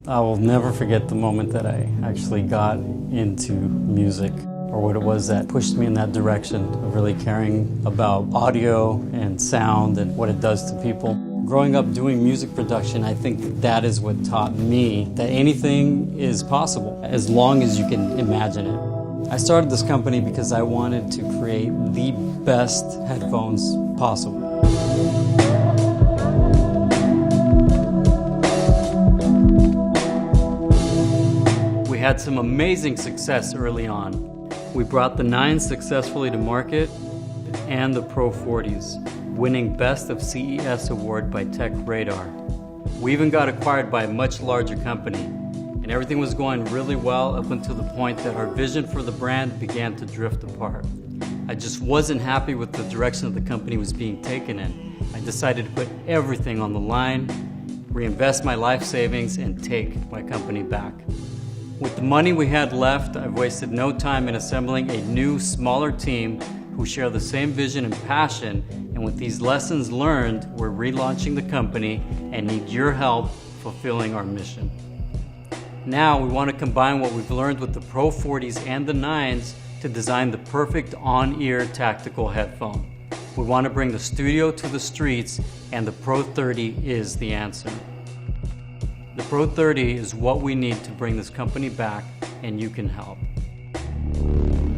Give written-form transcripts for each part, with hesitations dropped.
I will never forget the moment that I actually got into music, or what it was that pushed me in that direction of really caring about audio and sound and what it does to people. Growing up doing music production, I think that is what taught me that anything is possible as long as you can imagine it. I started this company because I wanted to create the best headphones possible. We had some amazing success early on. We brought the 9s successfully to market and the Pro 40s, winning Best of CES award by Tech Radar. We even got acquired by a much larger company, and everything was going really well up until the point that our vision for the brand began to drift apart. I just wasn't happy with the direction that the company was being taken in. I decided to put everything on the line, reinvest my life savings, and take my company back. With the money we had left, I've wasted no time in assembling a new, smaller team who share the same vision and passion, and with these lessons learned, we're relaunching the company and need your help fulfilling our mission. Now we want to combine what we've learned with the Pro 40s and the 9s to design the perfect on-ear tactical headphone. We want to bring the studio to the streets, and the Pro 30 is the answer. The Pro 30 is what we need to bring this company back, and you can help.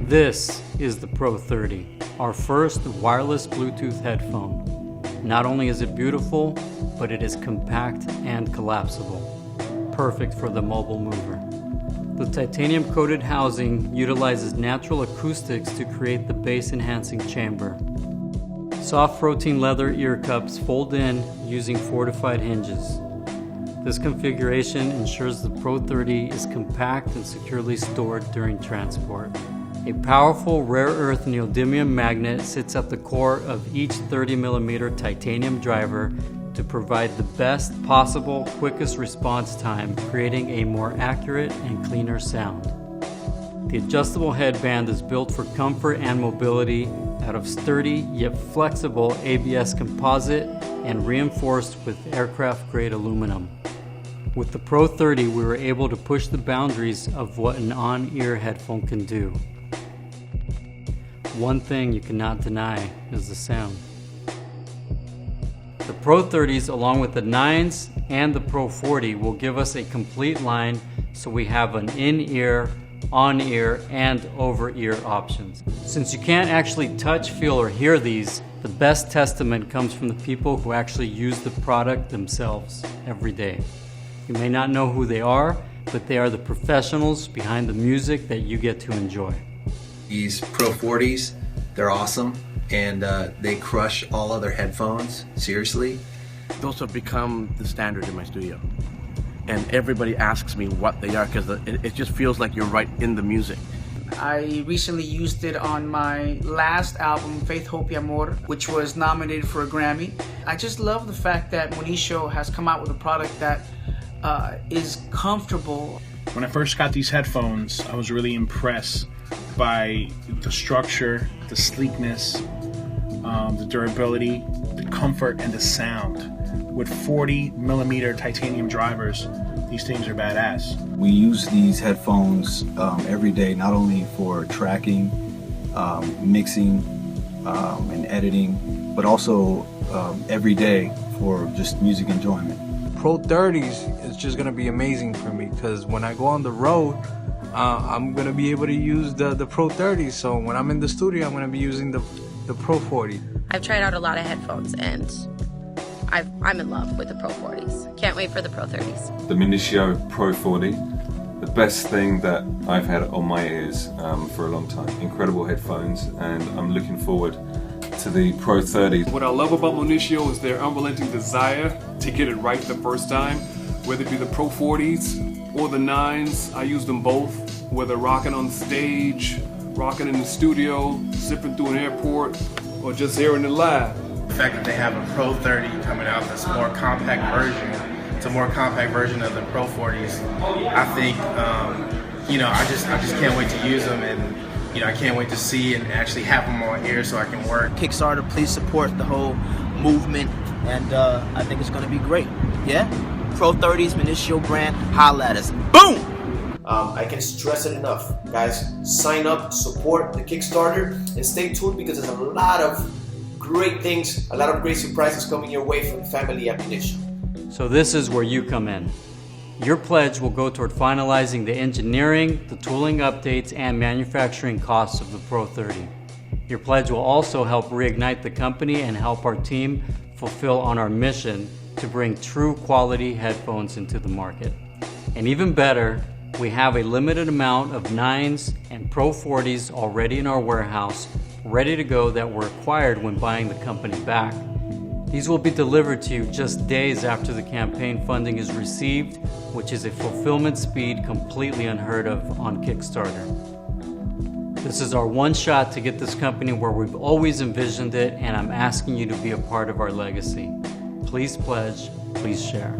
This is the Pro 30, our first wireless Bluetooth headphone. Not only is it beautiful, but it is compact and collapsible, perfect for the mobile mover. The titanium-coated housing utilizes natural acoustics to create the bass-enhancing chamber. Soft protein leather ear cups fold in using fortified hinges. This configuration ensures the Pro 30 is compact and securely stored during transport. A powerful rare earth neodymium magnet sits at the core of each 30mm titanium driver to provide the best possible, quickest response time, creating a more accurate and cleaner sound. The adjustable headband is built for comfort and mobility out of sturdy yet flexible ABS composite and reinforced with aircraft-grade aluminum. With the Pro 30, we were able to push the boundaries of what an on-ear headphone can do. One thing you cannot deny is the sound. The Pro 30s, along with the 9s and the Pro 40, will give us a complete line, so we have an in-ear, on-ear, and over-ear options. Since you can't actually touch, feel, or hear these, the best testament comes from the people who actually use the product themselves every day. You may not know who they are, but they are the professionals behind the music that you get to enjoy. These Pro 40s, they're awesome, and they crush all other headphones, seriously. Those have become the standard in my studio. And everybody asks me what they are, because it just feels like you're right in the music. I recently used it on my last album, Faith, Hope y Amor, which was nominated for a Grammy. I just love the fact that MUNITIO has come out with a product that is comfortable. When I first got these headphones, I was really impressed by the structure, the sleekness, the durability, the comfort, and the sound. With 40mm titanium drivers, these things are badass. We use these headphones every day, not only for tracking, mixing, and editing, but also every day for just music enjoyment. Pro 30s is just gonna be amazing for me, because when I go on the road, I'm gonna be able to use the Pro 30s. So when I'm in the studio, I'm gonna be using the Pro 40. I've tried out a lot of headphones, and I'm in love with the Pro 40s. Can't wait for the Pro 30s. The MUNITIO Pro 40, the best thing that I've had on my ears for a long time. Incredible headphones, and I'm looking forward to the Pro 30. What I love about MUNITIO is their unrelenting desire to get it right the first time. Whether it be the Pro 40s or the 9s, I use them both. Whether rocking on stage, rocking in the studio, zipping through an airport, or just hearing it live. The fact that they have a Pro 30 coming out that's a more compact version, it's a more compact version of the Pro 40s. I think, I just can't wait to use them, and I can't wait to see and actually have them on ear so I can work. Kickstarter, please support the whole movement, and I think it's going to be great. Yeah? Pro 30s, MUNITIO brand, holla at us. Boom! I can stress it enough. Guys, sign up, support the Kickstarter, and stay tuned because there's a lot of great things, a lot of great surprises coming your way from the family at MUNITIO. So this is where you come in. Your pledge will go toward finalizing the engineering, the tooling updates, and manufacturing costs of the Pro 30. Your pledge will also help reignite the company and help our team fulfill on our mission to bring true quality headphones into the market. And even better, we have a limited amount of 9s and Pro 40s already in our warehouse, ready to go, that were acquired when buying the company back. These will be delivered to you just days after the campaign funding is received, which is a fulfillment speed completely unheard of on Kickstarter. This is our one shot to get this company where we've always envisioned it, and I'm asking you to be a part of our legacy. Please pledge, please share.